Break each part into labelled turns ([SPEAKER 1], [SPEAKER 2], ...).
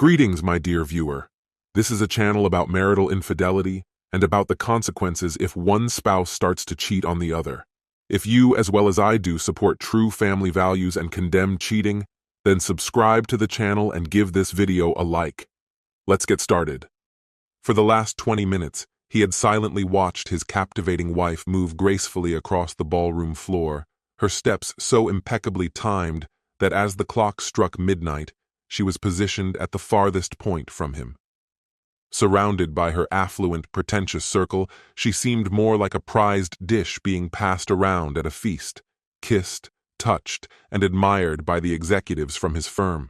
[SPEAKER 1] Greetings, my dear viewer. This is a channel about marital infidelity and about the consequences if one spouse starts to cheat on the other. If you, as well as I do, support true family values and condemn cheating, then subscribe to the channel and give this video a like. Let's get started. For the last 20 minutes, he had silently watched his captivating wife move gracefully across the ballroom floor, her steps so impeccably timed that as the clock struck midnight, she was positioned at the farthest point from him. Surrounded by her affluent, pretentious circle, she seemed more like a prized dish being passed around at a feast, kissed, touched, and admired by the executives from his firm.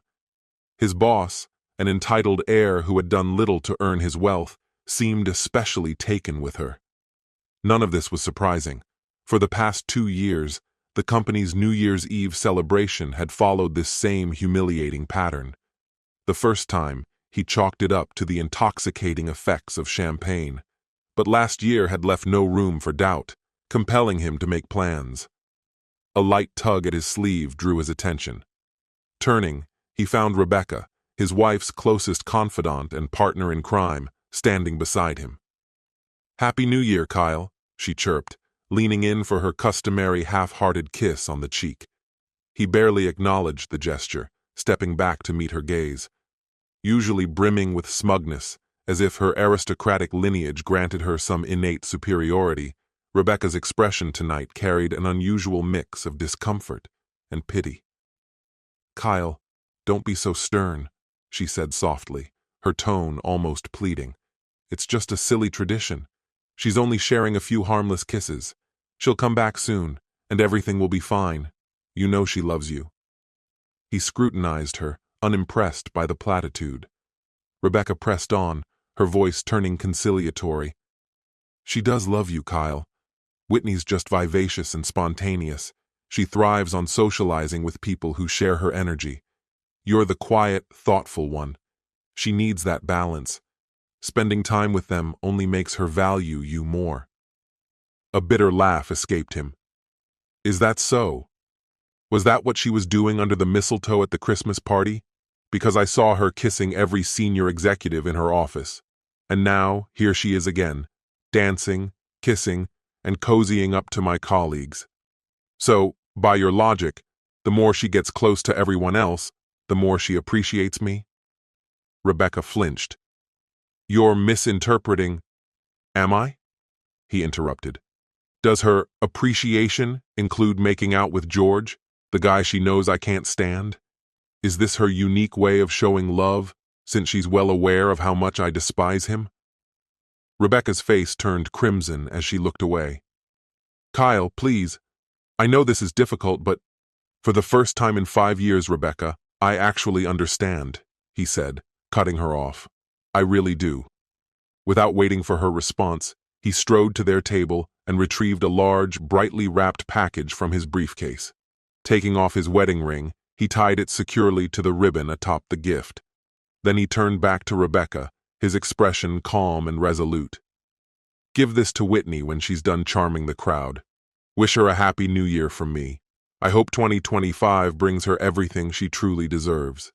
[SPEAKER 1] His boss, an entitled heir who had done little to earn his wealth, seemed especially taken with her. None of this was surprising. For the past 2 years, the company's New Year's Eve celebration had followed this same humiliating pattern. The first time, he chalked it up to the intoxicating effects of champagne, but last year had left no room for doubt, compelling him to make plans. A light tug at his sleeve drew his attention. Turning, he found Rebecca, his wife's closest confidant and partner in crime, standing beside him. "Happy New Year, Kyle," she chirped, leaning in for her customary half-hearted kiss on the cheek. He barely acknowledged the gesture, stepping back to meet her gaze. Usually brimming with smugness, as if her aristocratic lineage granted her some innate superiority, Rebecca's expression tonight carried an unusual mix of discomfort and pity. "Kyle, don't be so stern," she said softly, her tone almost pleading. "It's just a silly tradition. She's only sharing a few harmless kisses. She'll come back soon, and everything will be fine. You know she loves you." He scrutinized her, unimpressed by the platitude. Rebecca pressed on, her voice turning conciliatory. "She does love you, Kyle. Whitney's just vivacious and spontaneous. She thrives on socializing with people who share her energy. You're the quiet, thoughtful one. She needs that balance. Spending time with them only makes her value you more." A bitter laugh escaped him. "Is that so? Was that what she was doing under the mistletoe at the Christmas party? Because I saw her kissing every senior executive in her office. And now, here she is again, dancing, kissing, and cozying up to my colleagues. So, by your logic, the more she gets close to everyone else, the more she appreciates me?" Rebecca flinched. "You're misinterpreting—" "Am I?" he interrupted. "Does her appreciation include making out with George, the guy she knows I can't stand? Is this her unique way of showing love, since she's well aware of how much I despise him?" Rebecca's face turned crimson as she looked away. "Kyle, please. I know this is difficult, but for the first time in 5 years, Rebecca, I actually understand," he said, cutting her off. "I really do." Without waiting for her response, he strode to their table and retrieved a large, brightly wrapped package from his briefcase. Taking off his wedding ring, he tied it securely to the ribbon atop the gift. Then he turned back to Rebecca, his expression calm and resolute. "Give this to Whitney when she's done charming the crowd. Wish her a happy new year from me. I hope 2025 brings her everything she truly deserves."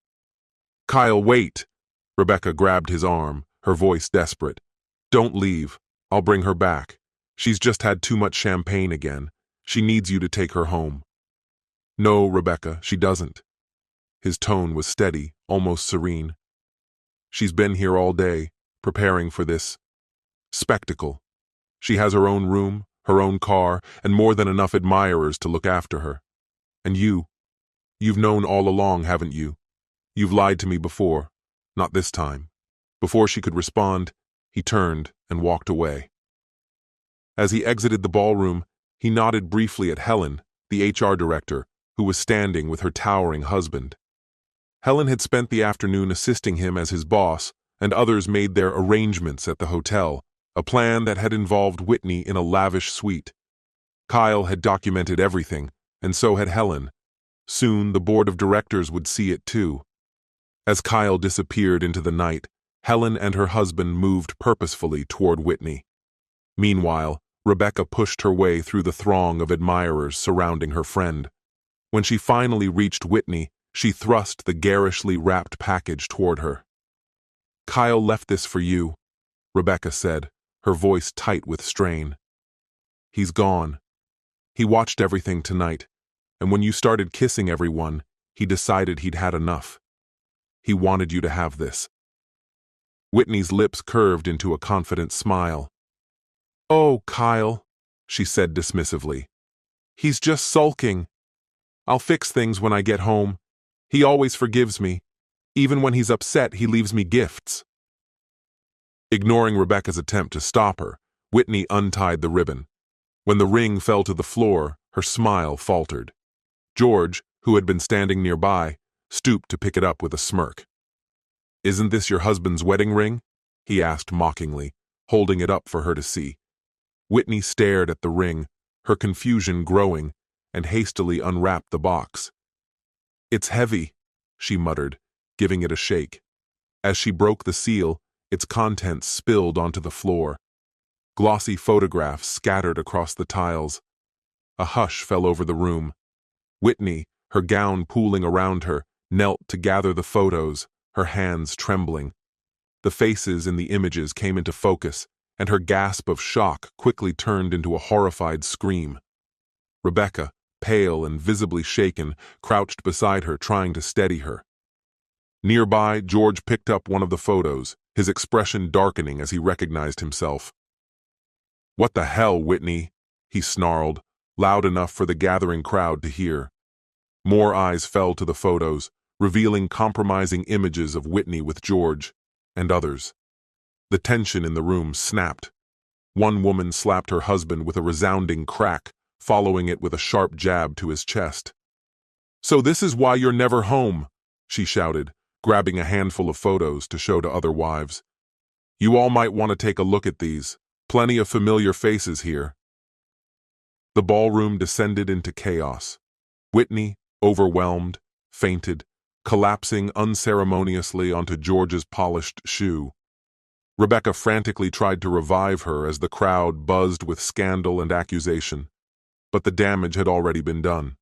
[SPEAKER 1] "Kyle, wait!" Rebecca grabbed his arm, her voice desperate. "Don't leave. I'll bring her back. She's just had too much champagne again. She needs you to take her home." "No, Rebecca, she doesn't." His tone was steady, almost serene. "She's been here all day, preparing for this spectacle. She has her own room, her own car, and more than enough admirers to look after her. And you've known all along, haven't you? You've lied to me before, not this time." Before she could respond, he turned and walked away. As he exited the ballroom, he nodded briefly at Helen, the HR director, who was standing with her towering husband. Helen had spent the afternoon assisting him as his boss, and others made their arrangements at the hotel, a plan that had involved Whitney in a lavish suite. Kyle had documented everything, and so had Helen. Soon the board of directors would see it too. As Kyle disappeared into the night, Helen and her husband moved purposefully toward Whitney. Meanwhile, Rebecca pushed her way through the throng of admirers surrounding her friend. When she finally reached Whitney, she thrust the garishly wrapped package toward her. Kyle left this for you, Rebecca said, her voice tight with strain. He's gone. He watched everything tonight, and when you started kissing everyone, he decided he'd had enough. He wanted you to have this. Whitney's lips curved into a confident smile. Oh, Kyle, she said dismissively. He's just sulking. I'll fix things when I get home. He always forgives me. Even when he's upset, he leaves me gifts. Ignoring Rebecca's attempt to stop her, Whitney untied the ribbon. When the ring fell to the floor, her smile faltered. George, who had been standing nearby, stooped to pick it up with a smirk. Isn't this your husband's wedding ring? He asked mockingly, holding it up for her to see. Whitney stared at the ring, her confusion growing, and hastily unwrapped the box. It's heavy, she muttered, giving it a shake. As she broke the seal, its contents spilled onto the floor. Glossy photographs scattered across the tiles. A hush fell over the room. Whitney, her gown pooling around her, knelt to gather the photos, her hands trembling. The faces in the images came into focus, and her gasp of shock quickly turned into a horrified scream. Rebecca, pale and visibly shaken, crouched beside her, trying to steady her. Nearby, George picked up one of the photos, his expression darkening as he recognized himself. What the hell, Whitney? He snarled, loud enough for the gathering crowd to hear. More eyes fell to the photos, revealing compromising images of Whitney with George, and others. The tension in the room snapped. One woman slapped her husband with a resounding crack, following it with a sharp jab to his chest. So this is why you're never home, she shouted, grabbing a handful of photos to show to other wives. You all might want to take a look at these. Plenty of familiar faces here. The ballroom descended into chaos. Whitney, overwhelmed, fainted, collapsing unceremoniously onto George's polished shoe. Rebecca frantically tried to revive her as the crowd buzzed with scandal and accusation, but the damage had already been done.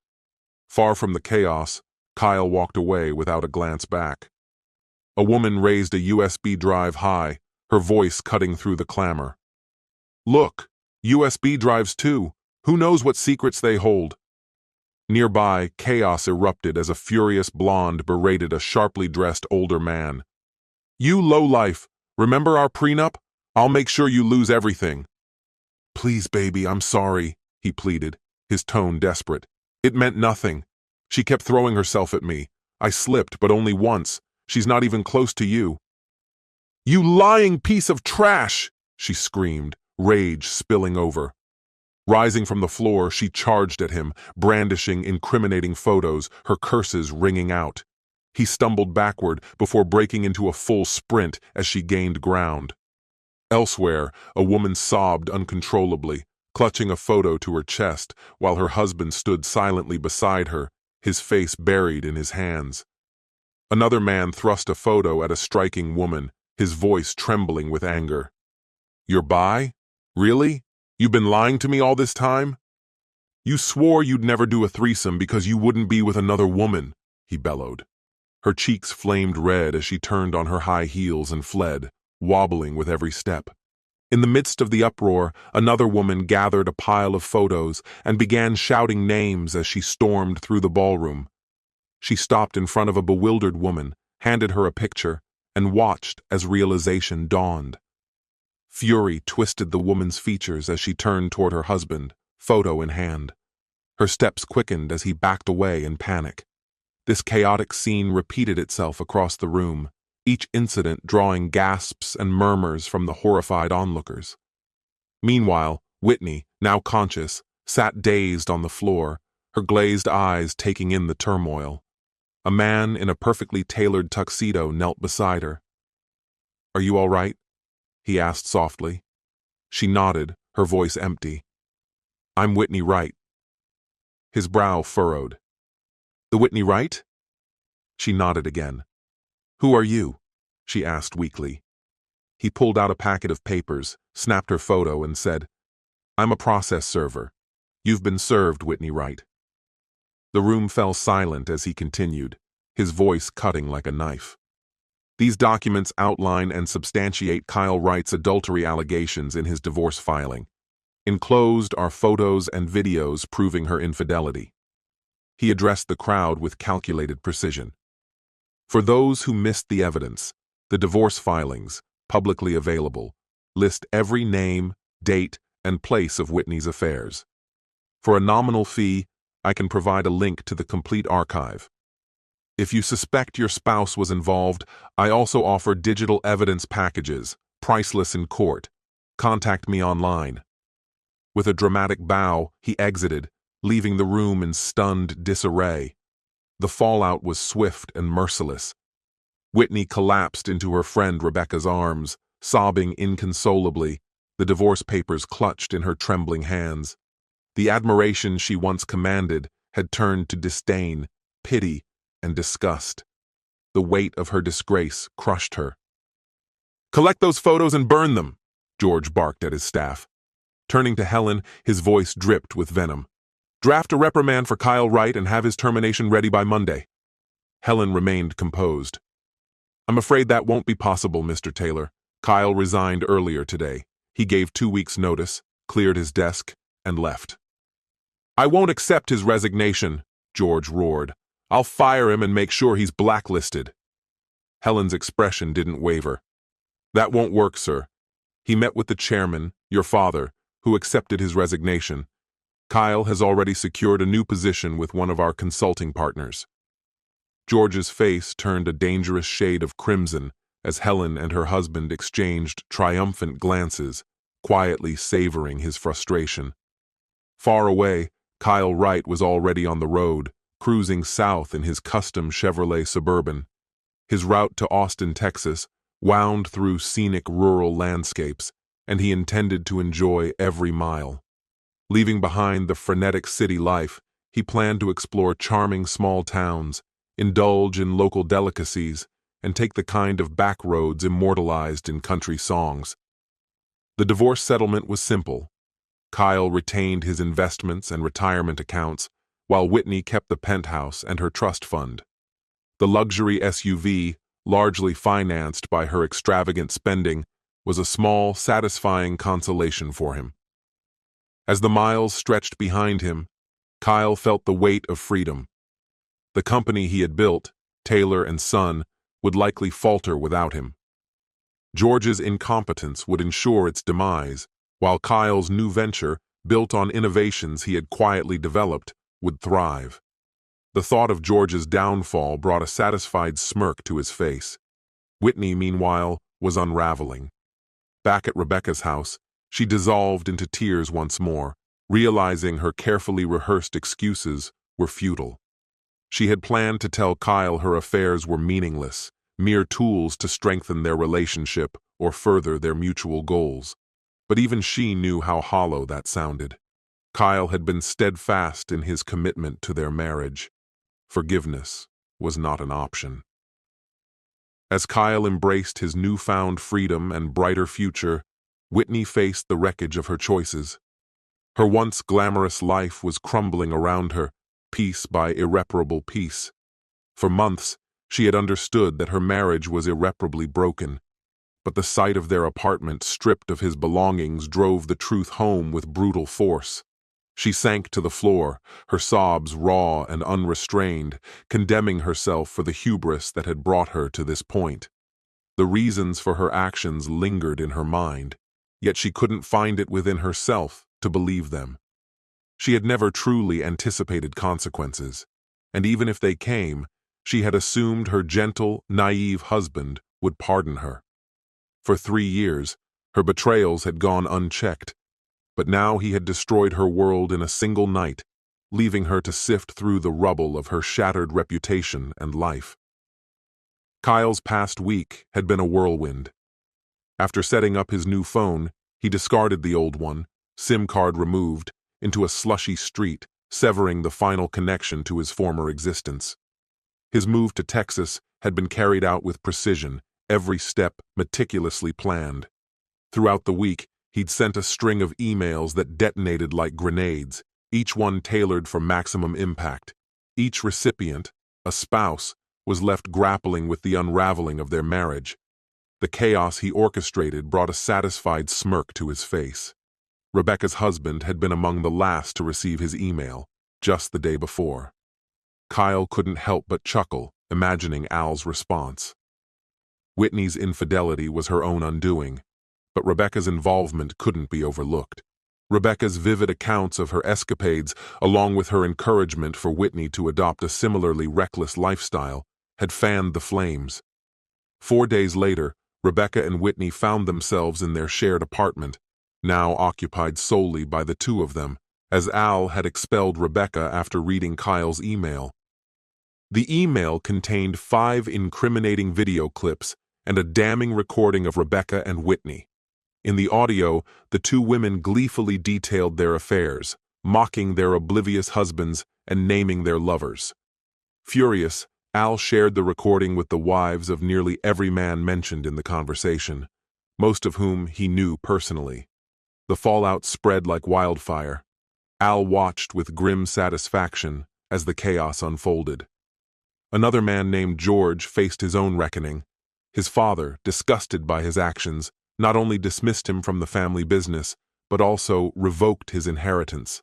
[SPEAKER 1] Far from the chaos, Kyle walked away without a glance back. A woman raised a USB drive high, her voice cutting through the clamor. Look, USB drives too. Who knows what secrets they hold? Nearby, chaos erupted as a furious blonde berated a sharply dressed older man. You lowlife, remember our prenup? I'll make sure you lose everything. Please, baby, I'm sorry, he pleaded, his tone desperate. It meant nothing. She kept throwing herself at me. I slipped, but only once. She's not even close to you. You lying piece of trash, she screamed, rage spilling over. Rising from the floor, she charged at him, brandishing incriminating photos, her curses ringing out. He stumbled backward before breaking into a full sprint as she gained ground. Elsewhere, a woman sobbed uncontrollably, clutching a photo to her chest, while her husband stood silently beside her, his face buried in his hands. Another man thrust a photo at a striking woman, his voice trembling with anger. You're bi? Really? You've been lying to me all this time? You swore you'd never do a threesome because you wouldn't be with another woman, he bellowed. Her cheeks flamed red as she turned on her high heels and fled, wobbling with every step. In the midst of the uproar, another woman gathered a pile of photos and began shouting names as she stormed through the ballroom. She stopped in front of a bewildered woman, handed her a picture, and watched as realization dawned. Fury twisted the woman's features as she turned toward her husband, photo in hand. Her steps quickened as he backed away in panic. This chaotic scene repeated itself across the room, each incident drawing gasps and murmurs from the horrified onlookers. Meanwhile, Whitney, now conscious, sat dazed on the floor, her glazed eyes taking in the turmoil. A man in a perfectly tailored tuxedo knelt beside her. Are you all right? He asked softly. She nodded, her voice empty. I'm Whitney Wright. His brow furrowed. The Whitney Wright? She nodded again. Who are you? She asked weakly. He pulled out a packet of papers, snapped her photo, and said, I'm a process server. You've been served, Whitney Wright. The room fell silent as he continued, his voice cutting like a knife. These documents outline and substantiate Kyle Wright's adultery allegations in his divorce filing. Enclosed are photos and videos proving her infidelity. He addressed the crowd with calculated precision. For those who missed the evidence, the divorce filings, publicly available, list every name, date, and place of Whitney's affairs. For a nominal fee, I can provide a link to the complete archive. If you suspect your spouse was involved, I also offer digital evidence packages, priceless in court. Contact me online. With a dramatic bow, he exited, leaving the room in stunned disarray. The fallout was swift and merciless. Whitney collapsed into her friend Rebecca's arms, sobbing inconsolably, the divorce papers clutched in her trembling hands. The admiration she once commanded had turned to disdain, pity, and disgust. The weight of her disgrace crushed her. "Collect those photos and burn them," George barked at his staff. Turning to Helen, his voice dripped with venom. "Draft a reprimand for Kyle Wright and have his termination ready by Monday." Helen remained composed. "I'm afraid that won't be possible, Mr. Taylor. Kyle resigned earlier today. He gave 2 weeks' notice, cleared his desk, and left." "I won't accept his resignation," George roared. "I'll fire him and make sure he's blacklisted." Helen's expression didn't waver. "That won't work, sir. He met with the chairman, your father, who accepted his resignation. Kyle has already secured a new position with one of our consulting partners." George's face turned a dangerous shade of crimson as Helen and her husband exchanged triumphant glances, quietly savoring his frustration. Far away, Kyle Wright was already on the road, cruising south in his custom Chevrolet Suburban. His route to Austin, Texas, wound through scenic rural landscapes, and he intended to enjoy every mile. Leaving behind the frenetic city life, he planned to explore charming small towns, indulge in local delicacies, and take the kind of back roads immortalized in country songs. The divorce settlement was simple. Kyle retained his investments and retirement accounts, while Whitney kept the penthouse and her trust fund. The luxury SUV, largely financed by her extravagant spending, was a small, satisfying consolation for him. As the miles stretched behind him, Kyle felt the weight of freedom. The company he had built, Taylor and Son, would likely falter without him. George's incompetence would ensure its demise, while Kyle's new venture, built on innovations he had quietly developed, would thrive. The thought of George's downfall brought a satisfied smirk to his face. Whitney, meanwhile, was unraveling. Back at Rebecca's house, she dissolved into tears once more, realizing her carefully rehearsed excuses were futile. She had planned to tell Kyle her affairs were meaningless, mere tools to strengthen their relationship or further their mutual goals. But even she knew how hollow that sounded. Kyle had been steadfast in his commitment to their marriage. Forgiveness was not an option. As Kyle embraced his newfound freedom and brighter future, Whitney faced the wreckage of her choices. Her once glamorous life was crumbling around her, piece by irreparable piece. For months, she had understood that her marriage was irreparably broken, but the sight of their apartment stripped of his belongings drove the truth home with brutal force. She sank to the floor, her sobs raw and unrestrained, condemning herself for the hubris that had brought her to this point. The reasons for her actions lingered in her mind, yet she couldn't find it within herself to believe them. She had never truly anticipated consequences, and even if they came, she had assumed her gentle, naive husband would pardon her. For 3 years, her betrayals had gone unchecked, but now he had destroyed her world in a single night, leaving her to sift through the rubble of her shattered reputation and life. Kyle's past week had been a whirlwind. After setting up his new phone, he discarded the old one, SIM card removed, into a slushy street, severing the final connection to his former existence. His move to Texas had been carried out with precision, every step meticulously planned. Throughout the week, he'd sent a string of emails that detonated like grenades, each one tailored for maximum impact. Each recipient, a spouse, was left grappling with the unraveling of their marriage. The chaos he orchestrated brought a satisfied smirk to his face. Rebecca's husband had been among the last to receive his email, just the day before. Kyle couldn't help but chuckle, imagining Al's response. Whitney's infidelity was her own undoing, but Rebecca's involvement couldn't be overlooked. Rebecca's vivid accounts of her escapades, along with her encouragement for Whitney to adopt a similarly reckless lifestyle, had fanned the flames. 4 days later, Rebecca and Whitney found themselves in their shared apartment, now occupied solely by the two of them, as Al had expelled Rebecca after reading Kyle's email. The email contained 5 incriminating video clips and a damning recording of Rebecca and Whitney. In the audio, the two women gleefully detailed their affairs, mocking their oblivious husbands and naming their lovers. Furious, Al shared the recording with the wives of nearly every man mentioned in the conversation, most of whom he knew personally. The fallout spread like wildfire. Al watched with grim satisfaction as the chaos unfolded. Another man named George faced his own reckoning. His father, disgusted by his actions, not only dismissed him from the family business, but also revoked his inheritance.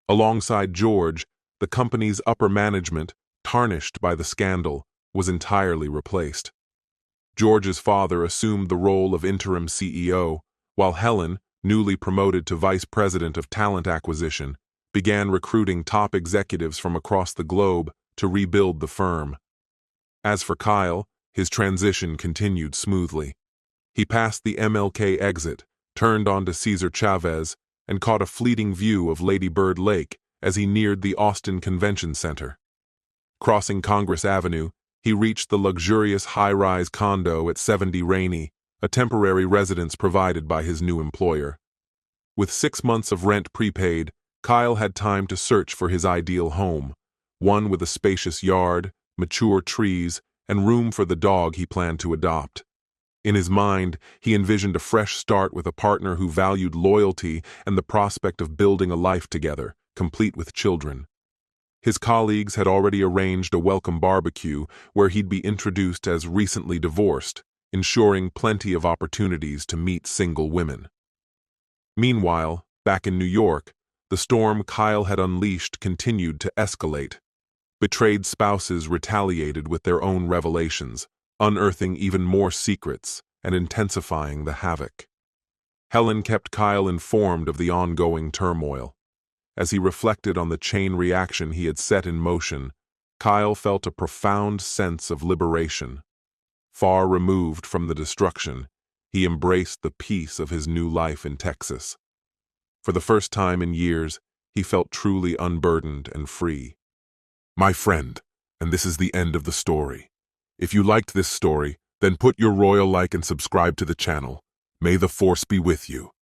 [SPEAKER 1] Alongside George, the company's upper management, tarnished by the scandal, was entirely replaced. George's father assumed the role of interim CEO, while Helen, newly promoted to vice president of talent acquisition, began recruiting top executives from across the globe to rebuild the firm. As for Kyle, his transition continued smoothly. He passed the MLK exit, turned onto Cesar Chavez, and caught a fleeting view of Lady Bird Lake as he neared the Austin Convention Center. Crossing Congress Avenue, he reached the luxurious high-rise condo at 70 Rainey, a temporary residence provided by his new employer. With 6 months of rent prepaid, Kyle had time to search for his ideal home, one with a spacious yard, mature trees, and room for the dog he planned to adopt. In his mind, he envisioned a fresh start with a partner who valued loyalty and the prospect of building a life together, complete with children. His colleagues had already arranged a welcome barbecue where he'd be introduced as recently divorced, ensuring plenty of opportunities to meet single women. Meanwhile, back in New York, the storm Kyle had unleashed continued to escalate. Betrayed spouses retaliated with their own revelations, unearthing even more secrets and intensifying the havoc. Helen kept Kyle informed of the ongoing turmoil. As he reflected on the chain reaction he had set in motion, Kyle felt a profound sense of liberation. Far removed from the destruction, he embraced the peace of his new life in Texas. For the first time in years, he felt truly unburdened and free. My friend, and this is the end of the story. If you liked this story, then put your royal like and subscribe to the channel. May the force be with you.